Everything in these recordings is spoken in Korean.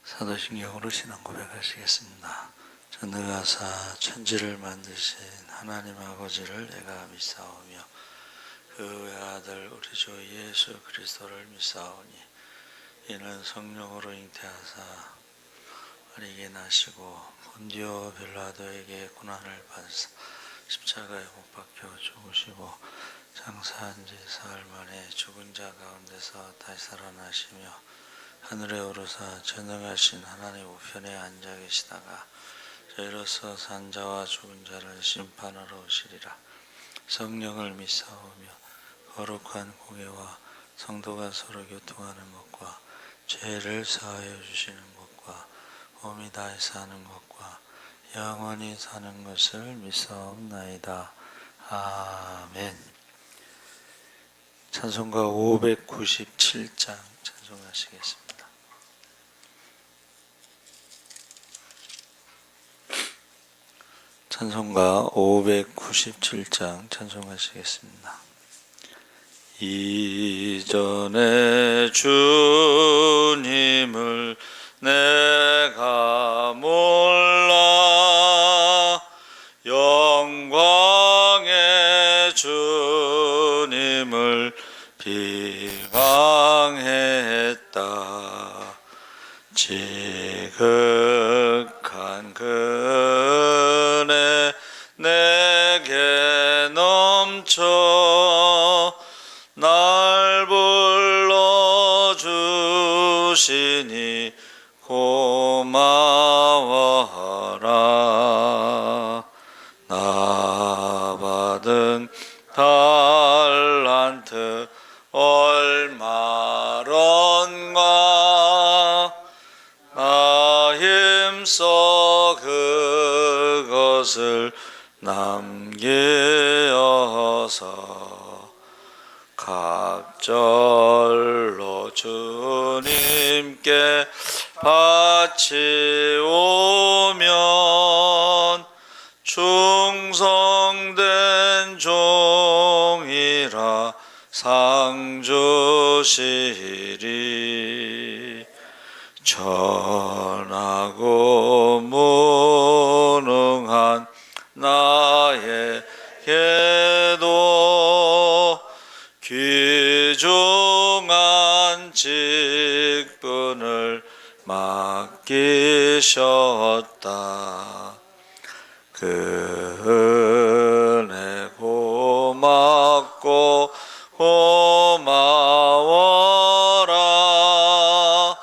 사도신경으로 신앙 고백하시겠습니다. 전능하사 천지를 만드신 하나님 아버지를 내가 믿사오며 그 외아들 우리 주 예수 그리스도를 믿사오니 이는 성령으로 잉태하사 어리게 나시고 본디오 빌라도에게 고난을 받으사 십자가에 못 박혀 죽으시고 장사한 지 사흘 만에 죽은 자 가운데서 다시 살아나시며 하늘에 오르사 전능하신 하나님 우편에 앉아 계시다가 저희로서 산 자와 죽은 자를 심판하러 오시리라. 성령을 믿사오며 거룩한 공예와 성도가 서로 교통하는 것과 죄를 사하여 주시는 것과 몸이 다해 사는 것과 영원히 사는 것을 믿사옵나이다. 아멘. 찬송가 597장 찬송하시겠습니다. 찬송가 597장 찬송하시겠습니다. 이전에 주님을 내가 몰라 영광의 주님을 비방했다. 지극한 그네 내게 넘쳐 날 불러주시니 고마워라. 나 받은 달란트 얼마런가 나 힘써 그것을 남기어서 갑절로 주님께 바치오면 충성된 종이라 상 주시리. 전하고 무능한 나에게도 귀중한 직분을 맡기셨다. 그 은혜 고맙고 고마워라.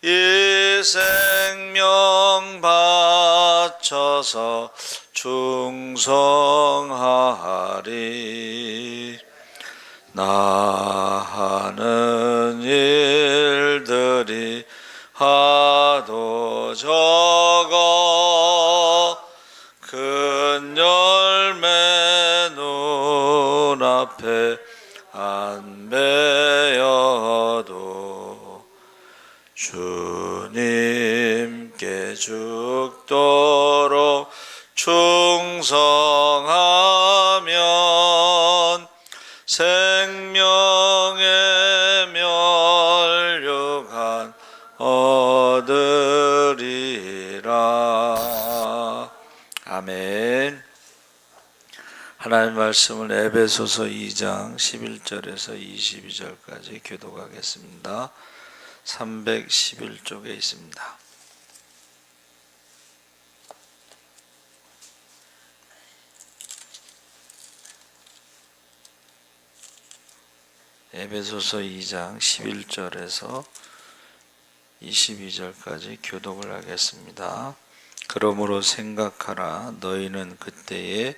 이 생명 바쳐서 충성하리. 나 하는 일들이 하도 적어 큰 열매 눈앞에 안 베어도 주님께 죽도록 충성하면 생명의 면류관 얻으리라. 아멘. 하나님 말씀을 에베소서 2장 11절에서 22절까지 교독하겠습니다. 311쪽에 있습니다. 에베소서 2장 11절에서 22절까지 교독을 하겠습니다. 그러므로 생각하라. 너희는 그때에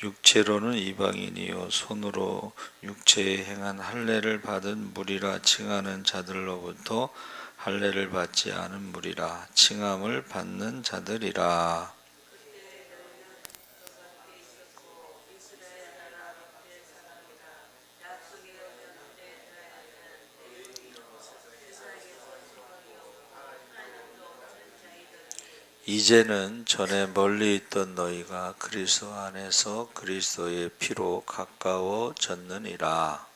육체로는 이방인이요 손으로 육체에 행한 할례를 받은 무리라 칭하는 자들로부터 할례를 받지 않은 무리라 칭함을 받는 자들이라. 이제는 전에 멀리 있던 너희가 그리스도 안에서 그리스도의 피로 가까워졌느니라.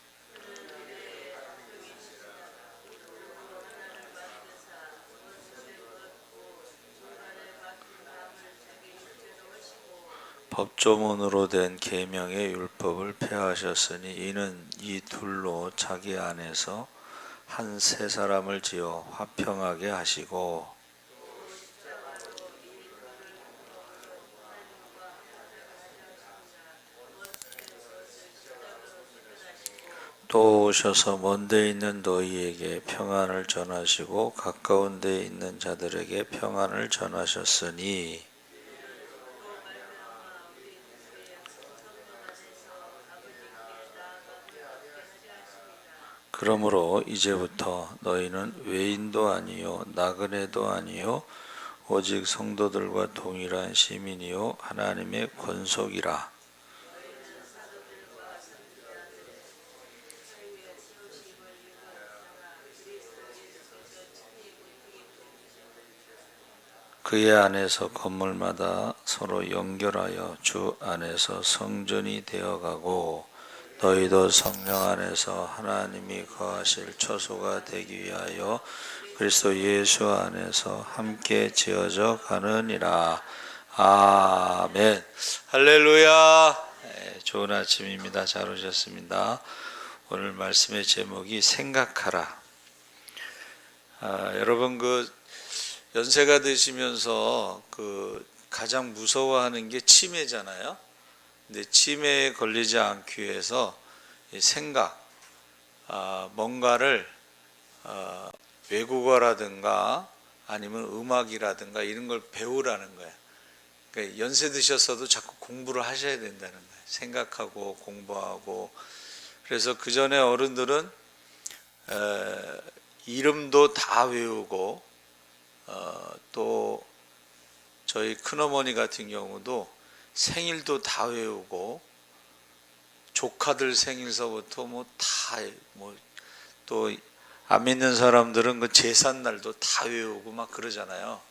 법조문으로 된 계명의 율법을 폐하셨으니 이는 이 둘로 자기 안에서 한 세 사람을 지어 화평하게 하시고 또 오셔서 먼 데 있는 너희에게 평안을 전하시고 가까운 데 있는 자들에게 평안을 전하셨으니 그러므로 이제부터 너희는 외인도 아니요 나그네도 아니요 오직 성도들과 동일한 시민이요 하나님의 권속이라. 그의 안에서 건물마다 서로 연결하여 주 안에서 성전이 되어가고 너희도 성령 안에서 하나님이 거하실 처소가 되기 위하여 그리스도 예수 안에서 함께 지어져 가느니라. 아멘. 할렐루야. 네, 좋은 아침입니다. 잘 오셨습니다. 오늘 말씀의 제목이 생각하라. 여러분 연세가 드시면서 가장 무서워하는 게 치매잖아요. 근데 치매에 걸리지 않기 위해서 생각, 뭔가를 외국어라든가 아니면 음악이라든가 이런 걸 배우라는 거예요. 그러니까 연세 드셨어도 자꾸 공부를 하셔야 된다는 거예요. 생각하고 공부하고. 그래서 그 전에 어른들은 이름도 다 외우고 또 저희 큰어머니 같은 경우도 생일도 다 외우고 조카들 생일서부터 또 안 믿는 사람들은 그 제삿날도 다 외우고 막 그러잖아요.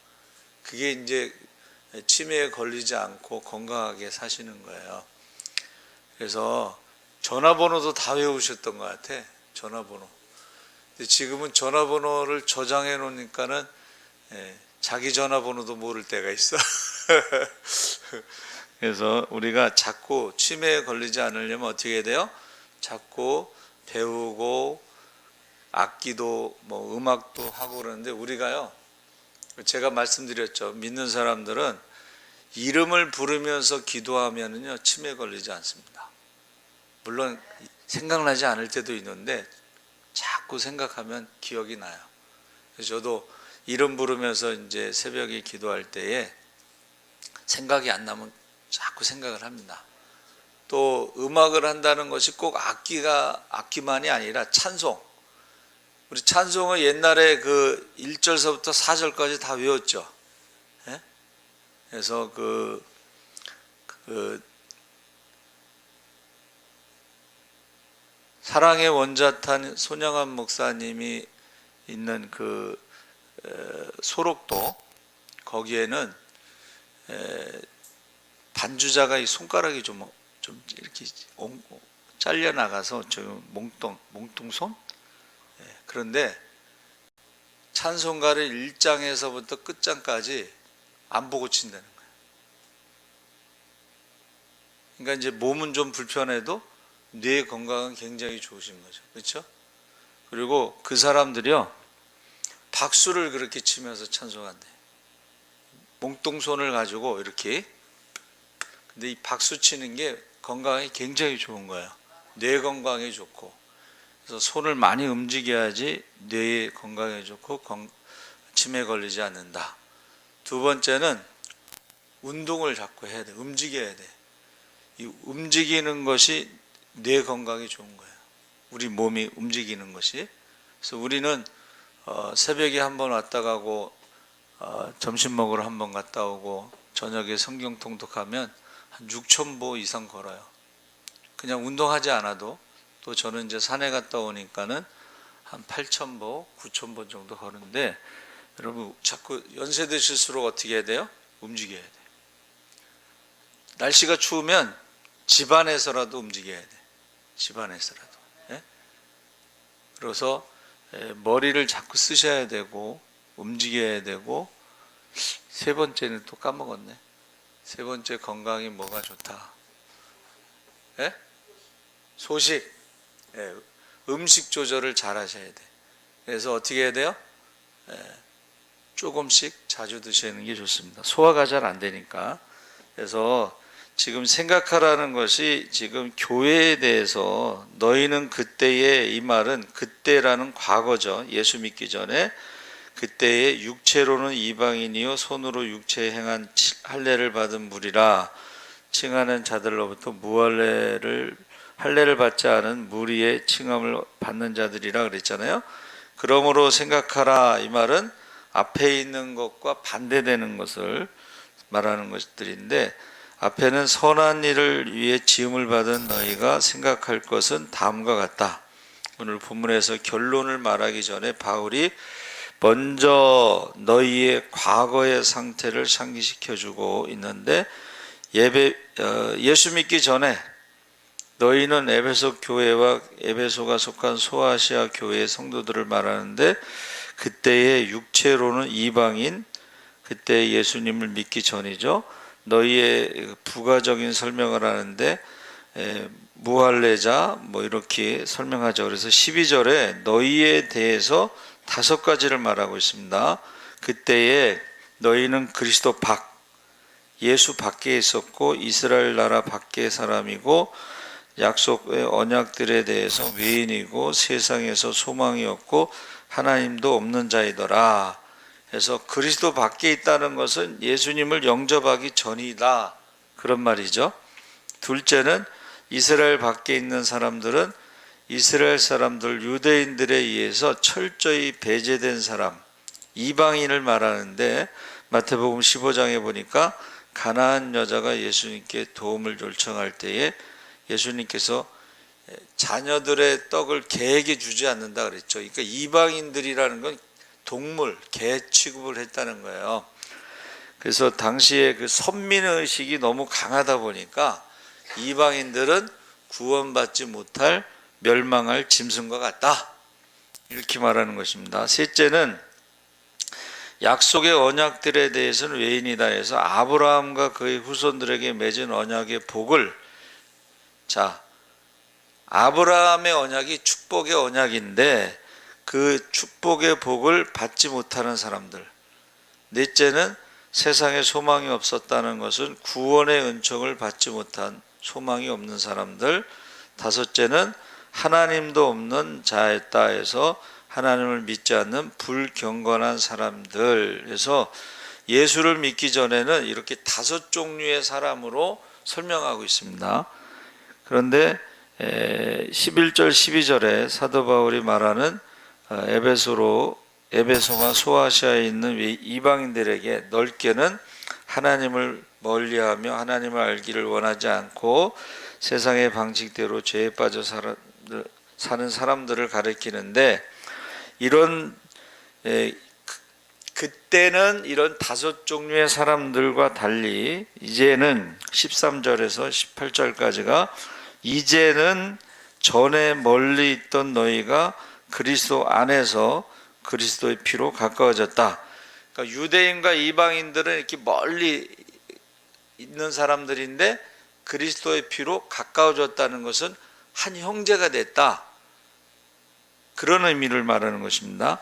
그게 이제 치매에 걸리지 않고 건강하게 사시는 거예요. 그래서 전화번호도 다 외우셨던 것 같아. 전화번호. 근데 지금은 전화번호를 저장해 놓으니까는 자기 전화번호도 모를 때가 있어. 그래서 우리가 자꾸 치매에 걸리지 않으려면 어떻게 해야 돼요? 자꾸 배우고 악기도 음악도 하고 그러는데 우리가요, 제가 말씀드렸죠. 믿는 사람들은 이름을 부르면서 기도하면은요 치매에 걸리지 않습니다. 물론 생각나지 않을 때도 있는데 자꾸 생각하면 기억이 나요. 그래서 저도 이름 부르면서 이제 새벽에 기도할 때에 생각이 안 나면 자꾸 생각을 합니다. 또 음악을 한다는 것이 꼭 악기만이 아니라 찬송. 우리 찬송은 옛날에 1절서부터 4절까지 다 외웠죠. 예? 그래서 사랑의 원자탄 손영한 목사님이 있는 소록도 거기에는 반주자가 이 손가락이 좀 이렇게 잘려 나가서 좀 몽뚱손? 그런데 찬송가를 1장에서부터 끝장까지 안 보고 친다는 거예요. 그러니까 이제 몸은 좀 불편해도 뇌 건강은 굉장히 좋으신 거죠. 그렇죠? 그리고 그 사람들이요 박수를 그렇게 치면서 찬송한대. 몽뚱손을 가지고 이렇게. 근데 이 박수 치는 게 건강에 굉장히 좋은 거예요. 뇌 건강에 좋고. 그래서 손을 많이 움직여야지 뇌 건강에 좋고 치매에 걸리지 않는다. 두 번째는 운동을 자꾸 해야 돼. 움직여야 돼. 이 움직이는 것이 뇌 건강에 좋은 거예요. 우리 몸이 움직이는 것이. 그래서 우리는 새벽에 한번 왔다 가고 점심 먹으러 한번 갔다 오고 저녁에 성경 통독하면 한 6,000보 이상 걸어요. 그냥 운동하지 않아도. 또 저는 이제 산에 갔다 오니까는 한 8,000보, 9,000보 정도 걸는데 여러분 자꾸 연세 드실수록 어떻게 해야 돼요? 움직여야 돼요. 날씨가 추우면 집안에서라도 움직여야 돼. 집안에서라도. 예? 그래서 머리를 자꾸 쓰셔야 되고 움직여야 되고 세 번째는 또 까먹었네. 세 번째 건강이 뭐가 좋다? 예? 소식. 예, 음식 조절을 잘 하셔야 돼. 그래서 어떻게 해야 돼요? 예, 조금씩 자주 드시는 게 좋습니다. 소화가 잘 안 되니까. 그래서 지금 생각하라는 것이 지금 교회에 대해서 너희는 그때에, 이 말은 그때라는 과거죠. 예수 믿기 전에 그때에 육체로는 이방인이요 손으로 육체에 행한 할례를 받은 무리라 칭하는 자들로부터 할례를 받지 않은 무리의 칭함을 받는 자들이라 그랬잖아요. 그러므로 생각하라, 이 말은 앞에 있는 것과 반대되는 것을 말하는 것들인데, 앞에는 선한 일을 위해 지음을 받은 너희가 생각할 것은 다음과 같다. 오늘 본문에서 결론을 말하기 전에 바울이 먼저 너희의 과거의 상태를 상기시켜주고 있는데, 예수 믿기 전에 너희는 에베소 교회와 에베소가 속한 소아시아 교회의 성도들을 말하는데, 그때의 육체로는 이방인, 그때 예수님을 믿기 전이죠. 너희의 부가적인 설명을 하는데 무할례자 뭐 이렇게 설명하죠. 그래서 12절에 너희에 대해서 5가지를 말하고 있습니다. 그때에 너희는 그리스도 예수 밖에 있었고 이스라엘 나라 밖의 사람이고 약속의 언약들에 대해서 외인이고 세상에서 소망이 없고 하나님도 없는 자이더라. 그래서 그리스도 밖에 있다는 것은 예수님을 영접하기 전이다, 그런 말이죠. 둘째는 이스라엘 밖에 있는 사람들은 이스라엘 사람들, 유대인들에 의해서 철저히 배제된 사람, 이방인을 말하는데, 마태복음 15장에 보니까 가나안 여자가 예수님께 도움을 요청할 때에 예수님께서 자녀들의 떡을 개에게 주지 않는다 그랬죠. 그러니까 이방인들이라는 건 동물, 개 취급을 했다는 거예요. 그래서 당시에 그 선민의식이 너무 강하다 보니까 이방인들은 구원받지 못할, 멸망할 짐승과 같다, 이렇게 말하는 것입니다. 셋째는 약속의 언약들에 대해서는 외인이다 해서 아브라함과 그의 후손들에게 맺은 언약의 복을, 자, 아브라함의 언약이 축복의 언약인데 그 축복의 복을 받지 못하는 사람들. 넷째는 세상에 소망이 없었다는 것은 구원의 은총을 받지 못한 소망이 없는 사람들. 다섯째는 하나님도 없는 자였다 해서 하나님을 믿지 않는 불경건한 사람들. 그래서 예수를 믿기 전에는 이렇게 5종류의 사람으로 설명하고 있습니다. 그런데 11절 12절에 사도 바울이 말하는 에베소가 소아시아에 있는 이방인들에게 넓게는 하나님을 멀리하며 하나님을 알기를 원하지 않고 세상의 방식대로 죄에 빠져 사는 사람들을 가리키는데, 그때는 이런 5종류의 사람들과 달리 이제는 13절에서 18절까지가 이제는 전에 멀리 있던 너희가 그리스도 안에서 그리스도의 피로 가까워졌다. 그러니까 유대인과 이방인들은 이렇게 멀리 있는 사람들인데 그리스도의 피로 가까워졌다는 것은 한 형제가 됐다, 그런 의미를 말하는 것입니다.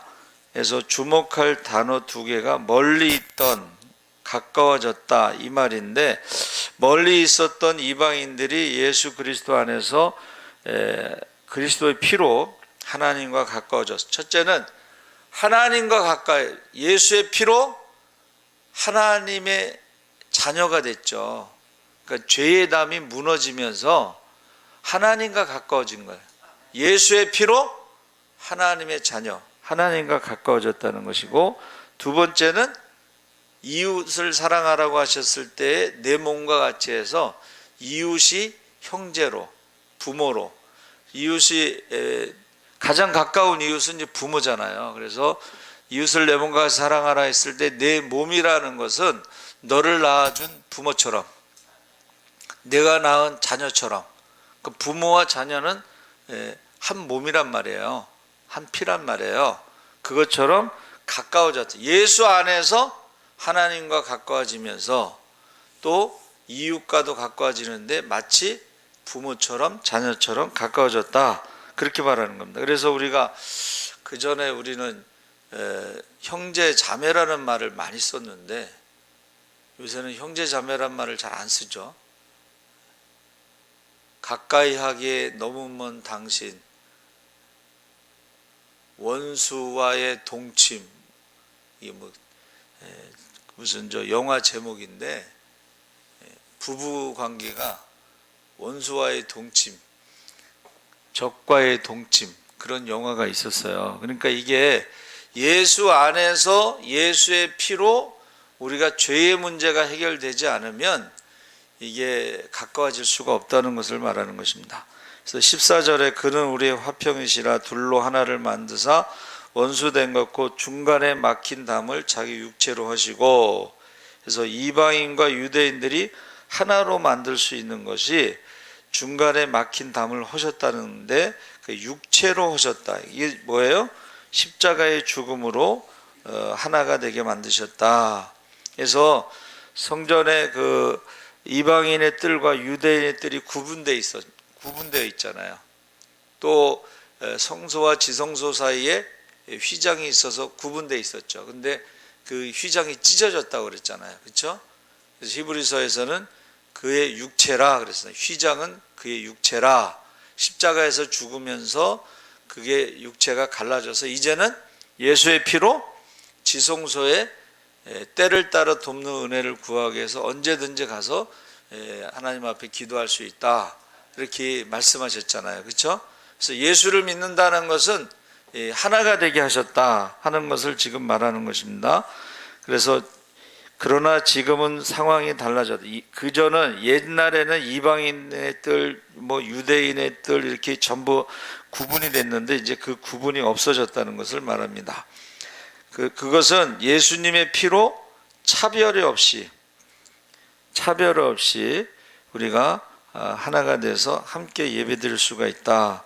그래서 주목할 단어 2개가 멀리 있던, 가까워졌다, 이 말인데, 멀리 있었던 이방인들이 예수 그리스도 안에서 그리스도의 피로 하나님과 가까워졌어. 첫째는 하나님과 가까이, 예수의 피로 하나님의 자녀가 됐죠. 그러니까 죄의 담이 무너지면서 하나님과 가까워진 거예요. 예수의 피로 하나님의 자녀, 하나님과 가까워졌다는 것이고, 두 번째는 이웃을 사랑하라고 하셨을 때 내 몸과 같이 해서 이웃이 형제로, 부모로, 이웃이 가장 가까운 이웃은 이제 부모잖아요. 그래서 이웃을 내 몸과 같이 사랑하라 했을 때 내 몸이라는 것은 너를 낳아준 부모처럼, 내가 낳은 자녀처럼, 그 부모와 자녀는 한 몸이란 말이에요. 한 피란 말이에요. 그것처럼 가까워졌다. 예수 안에서 하나님과 가까워지면서, 또 이웃과도 가까워지는데 마치 부모처럼 자녀처럼 가까워졌다, 그렇게 말하는 겁니다. 그래서 우리가 그 전에 우리는 형제 자매라는 말을 많이 썼는데 요새는 형제 자매란 말을 잘 안 쓰죠. 가까이 하기에 너무 먼 당신, 원수와의 동침, 이게 무슨 영화 제목인데, 부부 관계가 원수와의 동침, 적과의 동침, 그런 영화가 있었어요. 그러니까 이게 예수 안에서 예수의 피로 우리가 죄의 문제가 해결되지 않으면 이게 가까워질 수가 없다는 것을 말하는 것입니다. 그래서 14절에 그는 우리의 화평이시라 둘로 하나를 만드사 원수된 것 곧 중간에 막힌 담을 자기 육체로 하시고, 그래서 이방인과 유대인들이 하나로 만들 수 있는 것이 중간에 막힌 담을 하셨다는데 그 육체로 하셨다. 이게 뭐예요? 십자가의 죽음으로 하나가 되게 만드셨다. 그래서 성전에 그 이방인의 뜰과 유대인의 뜰이 구분되어 있잖아요. 또 성소와 지성소 사이에 휘장이 있어서 구분되어 있었죠. 근데 그 휘장이 찢어졌다고 그랬잖아요. 그렇죠? 그래서 히브리서에서는 그의 육체라 그랬어요. 휘장은 그의 육체라. 십자가에서 죽으면서 그게 육체가 갈라져서 이제는 예수의 피로 지성소에 때를 따라 돕는 은혜를 구하기 위해서 언제든지 가서 하나님 앞에 기도할 수 있다, 이렇게 말씀하셨잖아요. 그렇죠? 그래서 예수를 믿는다는 것은 하나가 되게 하셨다 하는 것을 지금 말하는 것입니다. 그래서 그러나 지금은 상황이 달라졌다. 그전은 옛날에는 이방인의 뜰, 유대인의 뜰 이렇게 전부 구분이 됐는데 이제 그 구분이 없어졌다는 것을 말합니다. 그것은 예수님의 피로 차별 없이 우리가 하나가 돼서 함께 예배드릴 수가 있다.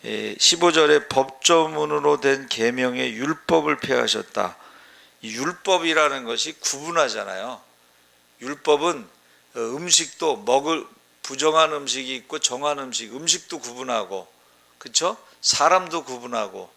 15절에 법조문으로 된 계명의 율법을 폐하셨다. 이 율법이라는 것이 구분하잖아요. 율법은 음식도 부정한 음식이 있고 정한 음식도 구분하고, 그렇죠? 사람도 구분하고,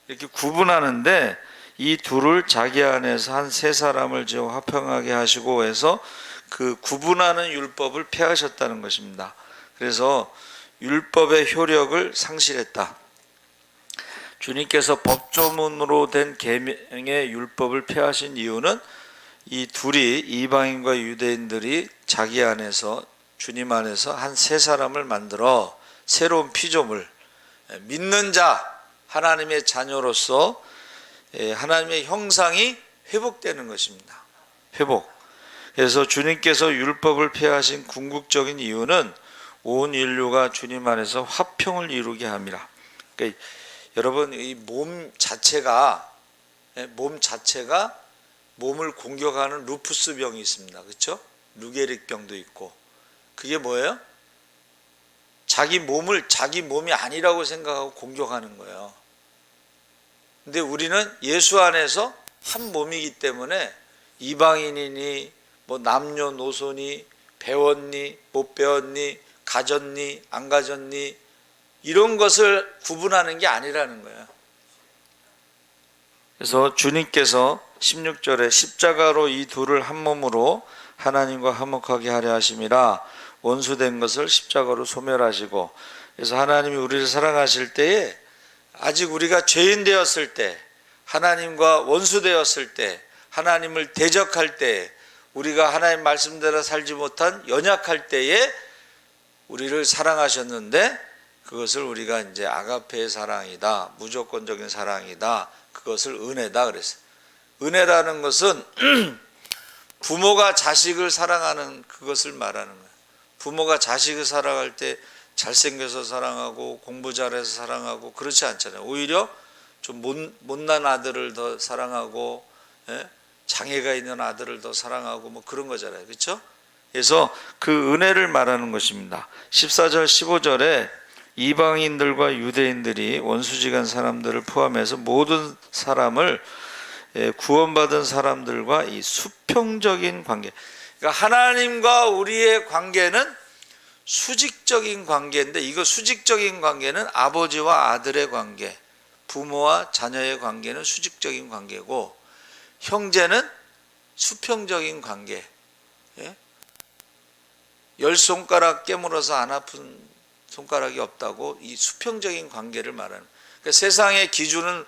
이렇게 구분하는데 이 둘을 자기 안에서 한 세 사람을 지어 화평하게 하시고 해서 그 구분하는 율법을 폐하셨다는 것입니다. 그래서 율법의 효력을 상실했다. 주님께서 법조문으로 된 계명의 율법을 폐하신 이유는 이 둘이, 이방인과 유대인들이 자기 안에서, 주님 안에서 한 세 사람을 만들어 새로운 피조물, 믿는 자, 하나님의 자녀로서 하나님의 형상이 회복되는 것입니다. 회복. 그래서 주님께서 율법을 폐하신 궁극적인 이유는 온 인류가 주님 안에서 화평을 이루게 함이라. 그러니까 여러분, 이 몸 자체가 몸을 공격하는 루푸스 병이 있습니다. 그렇죠? 루게릭 병도 있고. 그게 뭐예요? 자기 몸이 아니라고 생각하고 공격하는 거예요. 근데 우리는 예수 안에서 한 몸이기 때문에 이방인이니 남녀노소니 배웠니 못 배웠니 가졌니 안 가졌니 이런 것을 구분하는 게 아니라는 거예요. 그래서 주님께서 16절에 십자가로 이 둘을 한 몸으로 하나님과 화목하게 하려 하심이라. 원수된 것을 십자가로 소멸하시고, 그래서 하나님이 우리를 사랑하실 때에 아직 우리가 죄인 되었을 때, 하나님과 원수 되었을 때, 하나님을 대적할 때, 우리가 하나님 말씀대로 살지 못한 연약할 때에 우리를 사랑하셨는데, 그것을 우리가 이제 아가페의 사랑이다, 무조건적인 사랑이다, 그것을 은혜다 그랬어요. 은혜라는 것은 부모가 자식을 사랑하는 그것을 말하는 거예요. 부모가 자식을 사랑할 때 잘생겨서 사랑하고 공부 잘해서 사랑하고 그렇지 않잖아요. 오히려 좀 못난 아들을 더 사랑하고, 장애가 있는 아들을 더 사랑하고 그런 거잖아요. 그렇죠? 그래서 그 은혜를 말하는 것입니다. 14절 15절에 이방인들과 유대인들이 원수지간 사람들을 포함해서 모든 사람을 구원받은 사람들과 이 수평적인 관계, 그러니까 하나님과 우리의 관계는 수직적인 관계인데, 이거 수직적인 관계는 아버지와 아들의 관계, 부모와 자녀의 관계는 수직적인 관계고, 형제는 수평적인 관계. 예? 열 손가락 깨물어서 안 아픈 손가락이 없다고 이 수평적인 관계를 말하는. 그러니까 세상의 기준은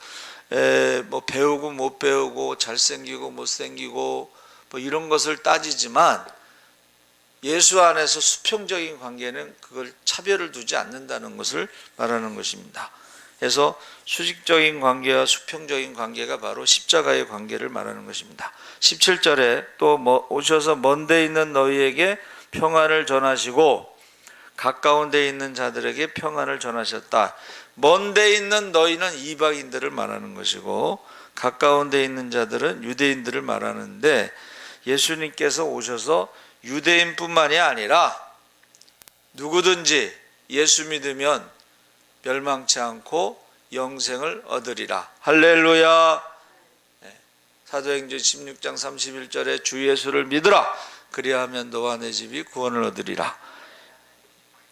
뭐 배우고 못 배우고 잘생기고 못생기고 뭐 이런 것을 따지지만, 예수 안에서 수평적인 관계는 그걸 차별을 두지 않는다는 것을 말하는 것입니다. 그래서 수직적인 관계와 수평적인 관계가 바로 십자가의 관계를 말하는 것입니다. 17절에 또 오셔서 먼 데 있는 너희에게 평안을 전하시고 가까운 데 있는 자들에게 평안을 전하셨다. 먼 데 있는 너희는 이방인들을 말하는 것이고, 가까운 데 있는 자들은 유대인들을 말하는데, 예수님께서 오셔서 유대인뿐만이 아니라 누구든지 예수 믿으면 멸망치 않고 영생을 얻으리라. 할렐루야. 사도행전 16장 31절에 주 예수를 믿으라. 그리하면 너와 내 집이 구원을 얻으리라.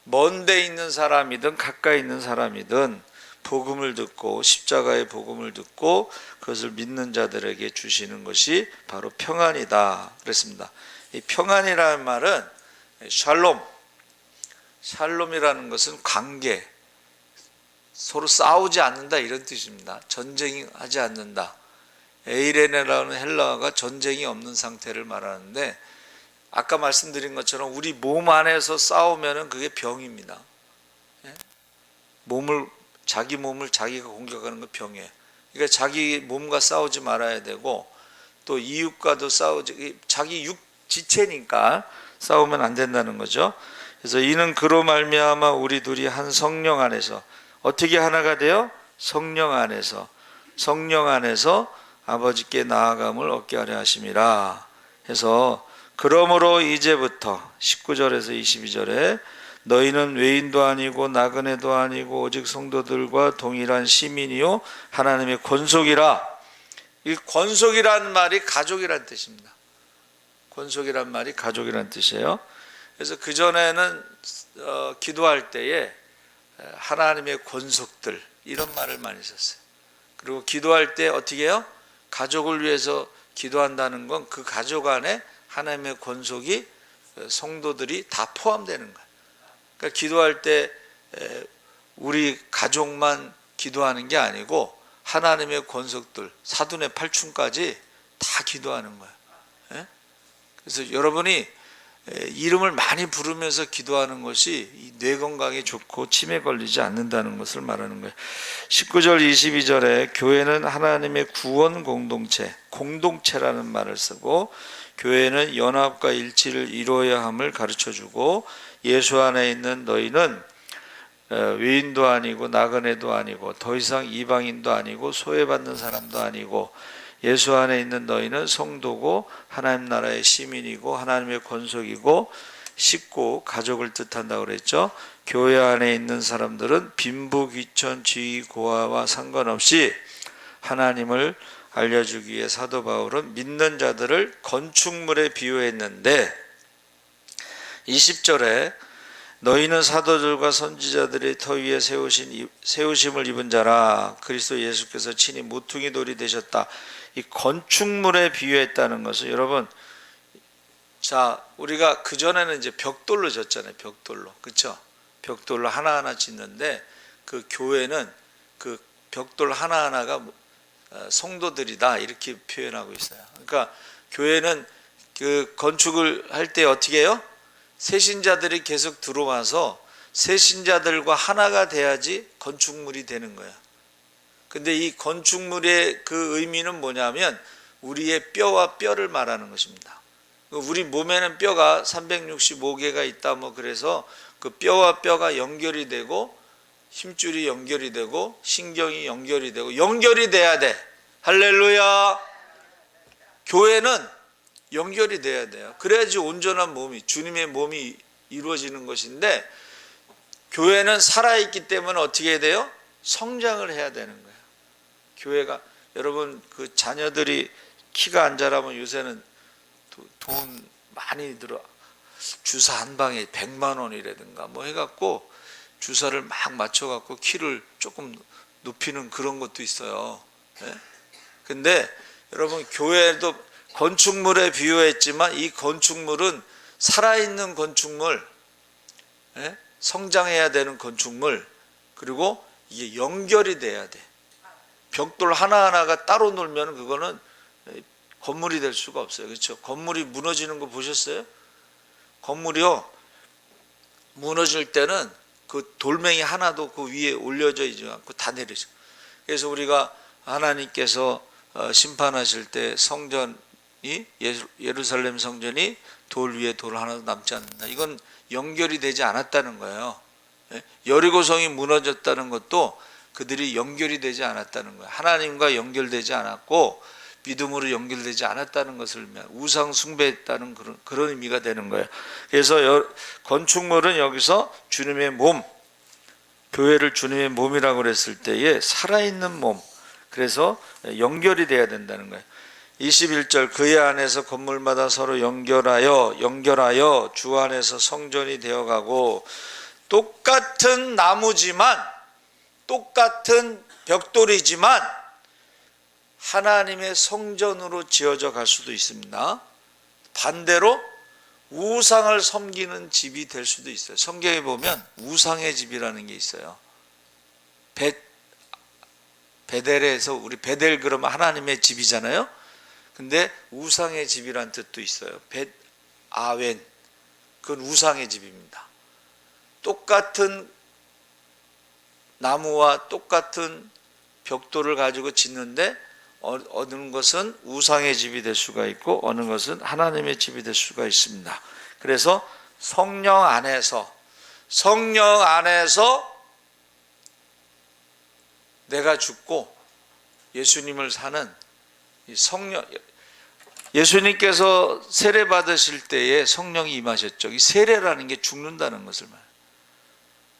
먼 데 있는 사람이든 가까이 있는 사람이든 복음을 듣고 십자가의 복음을 듣고 그것을 믿는 자들에게 주시는 것이 바로 평안이다 그랬습니다. 이 평안이라는 말은 샬롬이라는 것은 관계, 서로 싸우지 않는다 이런 뜻입니다. 전쟁이 하지 않는다. 에이레네라는 헬라어가 전쟁이 없는 상태를 말하는데, 아까 말씀드린 것처럼 우리 몸 안에서 싸우면은 그게 병입니다. 자기 몸을 자기가 공격하는 건 병이에요. 그러니까 자기 몸과 싸우지 말아야 되고, 또 이웃과도 싸우지, 자기 지체니까 싸우면 안 된다는 거죠. 그래서 이는 그로 말미암아 우리 둘이 한 성령 안에서 어떻게 하나가 돼요? 성령 안에서 아버지께 나아감을 얻게 하려 하심이라. 해서 그러므로 이제부터 19절에서 22절에 너희는 외인도 아니고 나그네도 아니고 오직 성도들과 동일한 시민이요 하나님의 권속이라. 이 권속이라는 말이 가족이란 뜻입니다. 권속이란 말이 가족이란 뜻이에요. 그래서 그전에는 기도할 때에 하나님의 권속들 이런 말을 많이 썼어요. 그리고 기도할 때 어떻게 해요? 가족을 위해서 기도한다는 건 그 가족 안에 하나님의 권속이, 성도들이 다 포함되는 거예요. 그러니까 기도할 때 우리 가족만 기도하는 게 아니고 하나님의 권속들 사돈의 팔촌까지 다 기도하는 거예요. 그래서 여러분이 이름을 많이 부르면서 기도하는 것이 뇌 건강에 좋고 치매 걸리지 않는다는 것을 말하는 거예요. 19절 22절에 교회는 하나님의 구원 공동체라는 말을 쓰고, 교회는 연합과 일치를 이루어야 함을 가르쳐주고, 예수 안에 있는 너희는 외인도 아니고 나그네도 아니고 더 이상 이방인도 아니고 소외받는 사람도 아니고 예수 안에 있는 너희는 성도고 하나님 나라의 시민이고 하나님의 권속이고 식구 가족을 뜻한다고 그랬죠. 교회 안에 있는 사람들은 빈부 귀천 지위 고하와 상관없이 하나님을 알려주기 위해 사도 바울은 믿는 자들을 건축물에 비유했는데, 20절에 너희는 사도들과 선지자들의 터 위에 세우심을 입은 자라. 그리스도 예수께서 친히 모퉁이 돌이 되셨다. 이 건축물에 비유했다는 것은, 여러분, 자, 우리가 그전에는 이제 벽돌로 졌잖아요. 벽돌로. 그렇죠? 벽돌로 하나하나 짓는데, 그 교회는 그 벽돌 하나하나가 성도들이다 이렇게 표현하고 있어요. 그러니까 교회는 그 건축을 할 때 어떻게 해요? 새신자들이 계속 들어와서 새신자들과 하나가 돼야지 건축물이 되는 거예요. 근데 이 건축물의 그 의미는 뭐냐면 우리의 뼈와 뼈를 말하는 것입니다. 우리 몸에는 뼈가 365개가 있다 뭐 그래서 그 뼈와 뼈가 연결이 되고 힘줄이 연결이 되고 신경이 연결이 되고 연결이 돼야 돼. 할렐루야. 교회는 연결이 돼야 돼요. 그래야지 온전한 몸이, 주님의 몸이 이루어지는 것인데, 교회는 살아있기 때문에 어떻게 해야 돼요? 성장을 해야 되는 거예요. 교회가, 여러분 그 자녀들이 키가 안 자라면 요새는 돈 많이 들어. 주사 한 방에 100만 원이라든가 뭐 해갖고 주사를 막 맞춰갖고 키를 조금 높이는 그런 것도 있어요. 예? 근데 여러분, 교회도 건축물에 비유했지만 이 건축물은 살아있는 건축물, 예? 성장해야 되는 건축물, 그리고 이게 연결이 돼야 돼. 벽돌 하나하나가 따로 놀면 그거는 건물이 될 수가 없어요. 그렇죠? 건물이 무너지는 거 보셨어요? 건물이요, 무너질 때는 그 돌멩이 하나도 그 위에 올려져 있지 않고 다 내리죠. 그래서 우리가 하나님께서 심판하실 때 성전이, 예루살렘 성전이 돌 위에 돌 하나도 남지 않는다. 이건 연결이 되지 않았다는 거예요. 여리고성이 무너졌다는 것도 그들이 연결이 되지 않았다는 거예요. 하나님과 연결되지 않았고 믿음으로 연결되지 않았다는 것을 우상 숭배했다는 그런 의미가 되는 거예요. 그래서 건축물은 여기서 주님의 몸, 교회를 주님의 몸이라고 그랬을 때에 살아있는 몸, 그래서 연결이 돼야 된다는 거예요. 21절, 그의 안에서 건물마다 서로 연결하여 주 안에서 성전이 되어가고, 똑같은 나무지만, 똑같은 벽돌이지만 하나님의 성전으로 지어져 갈 수도 있습니다. 반대로 우상을 섬기는 집이 될 수도 있어요. 성경에 보면 우상의 집이라는 게 있어요. 베델에서, 우리 베델 그러면 하나님의 집이잖아요. 근데 우상의 집이란 뜻도 있어요. 벳아웬, 그건 우상의 집입니다. 똑같은 나무와 똑같은 벽돌을 가지고 짓는데 어느 것은 우상의 집이 될 수가 있고 어느 것은 하나님의 집이 될 수가 있습니다. 그래서 성령 안에서 내가 죽고 예수님을 사는 이 성령, 예수님께서 세례 받으실 때에 성령이 임하셨죠. 이 세례라는 게 죽는다는 것을 말해요.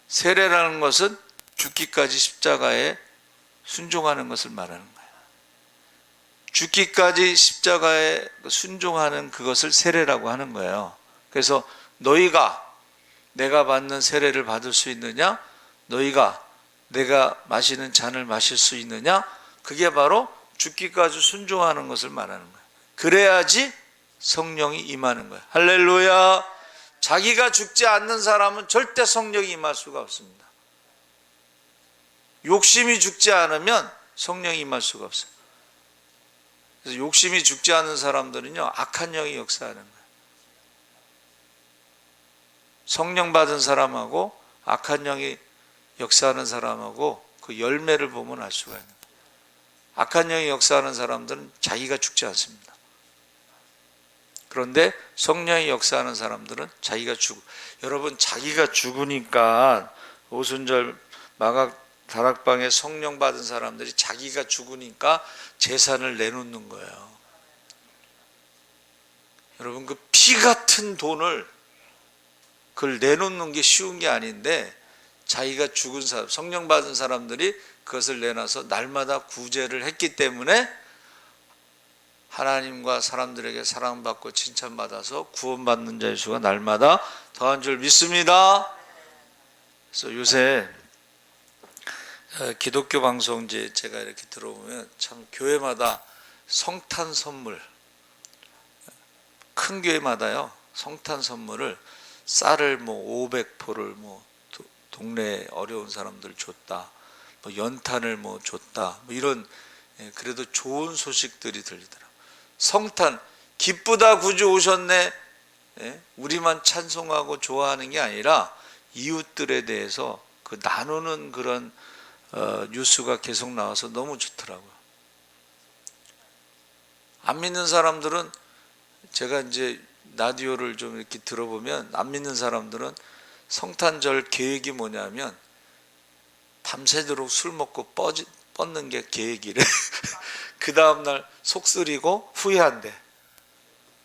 세례라는 것은 죽기까지 십자가에 순종하는 것을 말하는 거예요. 죽기까지 십자가에 순종하는 그것을 세례라고 하는 거예요. 그래서 너희가 내가 받는 세례를 받을 수 있느냐? 너희가 내가 마시는 잔을 마실 수 있느냐? 그게 바로 죽기까지 순종하는 것을 말하는 거예요. 그래야지 성령이 임하는 거예요. 할렐루야. 자기가 죽지 않는 사람은 절대 성령이 임할 수가 없습니다. 욕심이 죽지 않으면 성령이 임할 수가 없어요. 그래서 욕심이 죽지 않은 사람들은요, 악한 영이 역사하는 거예요. 성령 받은 사람하고 악한 영이 역사하는 사람하고 그 열매를 보면 알 수가 있는 거예요. 악한 영이 역사하는 사람들은 자기가 죽지 않습니다. 그런데 성령이 역사하는 사람들은 자기가 여러분, 자기가 죽으니까 오순절 마각 다락방에 성령 받은 사람들이 자기가 죽으니까 재산을 내놓는 거예요. 여러분, 그 피 같은 돈을 그걸 내놓는 게 쉬운 게 아닌데 자기가 죽은 사람, 성령 받은 사람들이 그것을 내놔서 날마다 구제를 했기 때문에 하나님과 사람들에게 사랑받고 칭찬받아서 구원받는 자의 수가 날마다 더한 줄 믿습니다. 그래서 요새 기독교 방송제 제가 이렇게 들어보면 참 교회마다 성탄 선물, 큰 교회마다요, 성탄 선물을 쌀을 뭐 500포를 뭐 동네 어려운 사람들 줬다, 뭐 연탄을 뭐 줬다, 뭐 이런, 그래도 좋은 소식들이 들리더라고요. 성탄, 기쁘다 구주 오셨네, 우리만 찬송하고 좋아하는 게 아니라 이웃들에 대해서 그 나누는 그런 뉴스가 계속 나와서 너무 좋더라고요. 안 믿는 사람들은, 제가 이제 라디오를 좀 이렇게 들어보면 안 믿는 사람들은 성탄절 계획이 뭐냐면 밤새도록 술 먹고 뻗는 게 계획이래. 그 다음날 속 쓰리고 후회한대.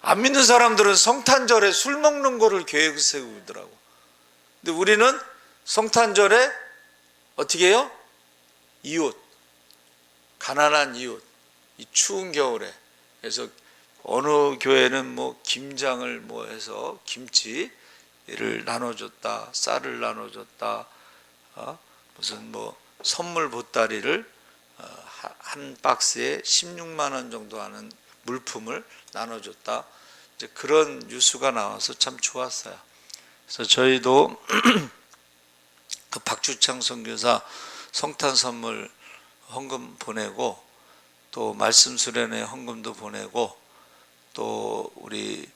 안 믿는 사람들은 성탄절에 술 먹는 거를 계획을 세우더라고. 근데 우리는 성탄절에 어떻게 해요? 이웃, 가난한 이웃, 이 추운 겨울에, 그래서 어느 교회는 뭐 김장을 뭐 해서 김치를 나눠줬다, 쌀을 나눠줬다, 무슨 뭐 선물 보따리를 한 박스에 16만 원 정도 하는 물품을 나눠줬다. 이제 그런 뉴스가 나와서 참 좋았어요. 그래서 저희도 그 박주창 선교사 성탄 선물 헌금 보내고, 또 말씀 수련회 헌금도 보내고, 또 우리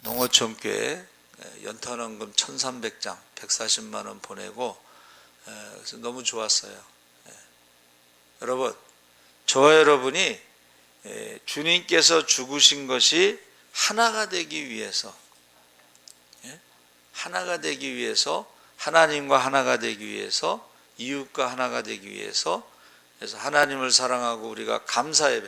농어촌교회 연탄 헌금 1,300장 140만 원 보내고, 그래서 너무 좋았어요. 여러분, 저와 여러분이 주님께서 죽으신 것이 하나가 되기 위해서, 하나가 되기 위해서, 하나님과 하나가 되기 위해서, 이웃과 하나가 되기 위해서, 그래서 하나님을 사랑하고 우리가 감사 예배,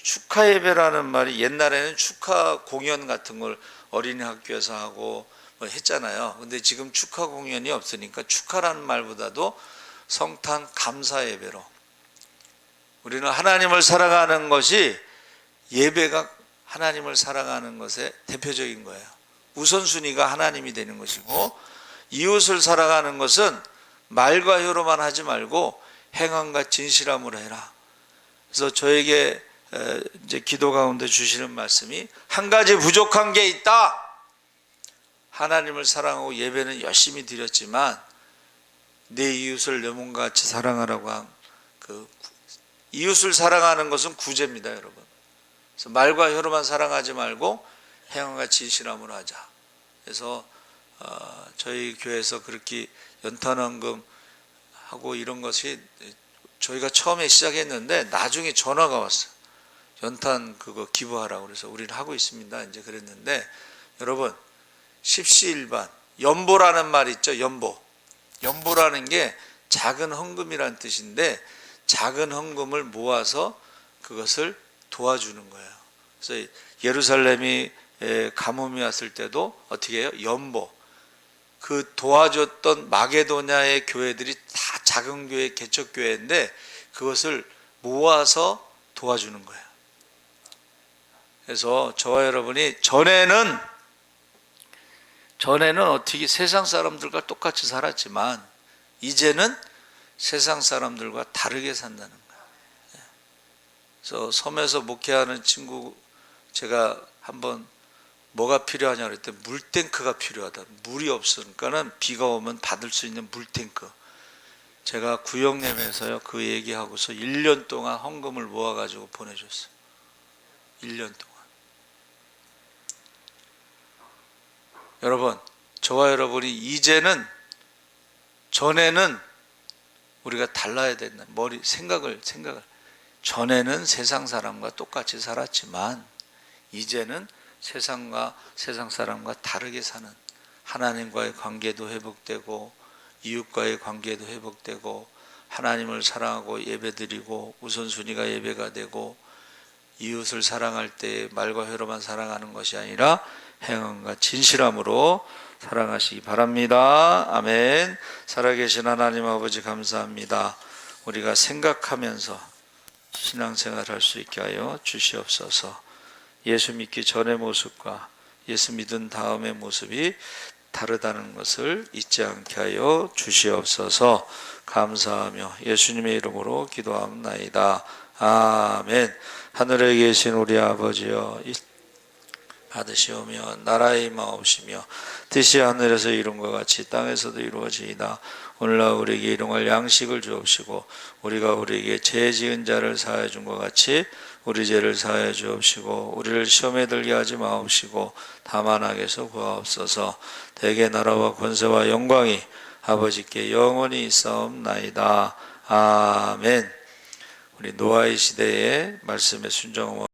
축하 예배라는 말이 옛날에는 축하 공연 같은 걸 어린이 학교에서 하고 뭐 했잖아요. 근데 지금 축하 공연이 없으니까 축하라는 말보다도 성탄 감사 예배로, 우리는 하나님을 사랑하는 것이, 예배가 하나님을 사랑하는 것의 대표적인 거예요. 우선순위가 하나님이 되는 것이고, 이웃을 사랑하는 것은 말과 혀로만 하지 말고 행함과 진실함으로 해라. 그래서 저에게 이제 기도 가운데 주시는 말씀이, 한 가지 부족한 게 있다. 하나님을 사랑하고 예배는 열심히 드렸지만 내 이웃을 내 몸과 같이 사랑하라고 한 그 이웃을 사랑하는 것은 구제입니다, 여러분. 그래서 말과 혀로만 사랑하지 말고 행함과 진실함으로 하자. 그래서 저희 교회에서 그렇게 연탄헌금 하고 이런 것이, 저희가 처음에 시작했는데 나중에 전화가 왔어요. 연탄 그거 기부하라고. 그래서 우리는 하고 있습니다. 이제 그랬는데, 여러분, 십시일반, 연보라는 말 있죠. 연보라는 게 작은 헌금이란 뜻인데, 작은 헌금을 모아서 그것을 도와주는 거예요. 그래서 예루살렘이 가뭄이 왔을 때도 어떻게 해요? 연보. 그 도와줬던 마게도냐의 교회들이 다 작은 교회, 개척교회인데 그것을 모아서 도와주는 거예요. 그래서 저와 여러분이 전에는 어떻게 세상 사람들과 똑같이 살았지만 이제는 세상 사람들과 다르게 산다는 거예요. 그래서 섬에서 목회하는 친구, 제가 한번 뭐가 필요하냐 그랬더니 물탱크가 필요하다. 물이 없으니까는 비가 오면 받을 수 있는 물탱크. 제가 구역내에서요 그 얘기하고서 1년 동안 헌금을 모아가지고 보내줬어요. 1년 동안. 여러분, 저와 여러분이 이제는, 전에는 우리가 달라야 된다. 생각을 전에는 세상 사람과 똑같이 살았지만 이제는 세상 사람과 다르게 사는, 하나님과의 관계도 회복되고 이웃과의 관계도 회복되고 하나님을 사랑하고 예배드리고 우선순위가 예배가 되고, 이웃을 사랑할 때 말과 혀로만 사랑하는 것이 아니라 행함과 진실함으로 사랑하시기 바랍니다. 아멘. 살아계신 하나님 아버지 감사합니다. 우리가 생각하면서 신앙생활 할 수 있게 하여 주시옵소서. 예수 믿기 전의 모습과 예수 믿은 다음의 모습이 다르다는 것을 잊지 않게 하여 주시옵소서. 감사하며 예수님의 이름으로 기도합나이다. 아멘. 하늘에 계신 우리 아버지여, 받으시오며 나라의 임하옵시며 뜻이 하늘에서 이룬 것 같이 땅에서도 이루어지이다. 오늘날 우리에게 일용할 양식을 주옵시고 우리가 우리에게 죄 지은 자를 사하여 준 것 같이 우리 죄를 사하여 주옵시고 우리를 시험에 들게 하지 마옵시고 다만 악에서 구하옵소서. 대개 나라와 권세와 영광이 아버지께 영원히 있사옵나이다. 아멘. 우리 노아의 시대에 말씀에 순종하며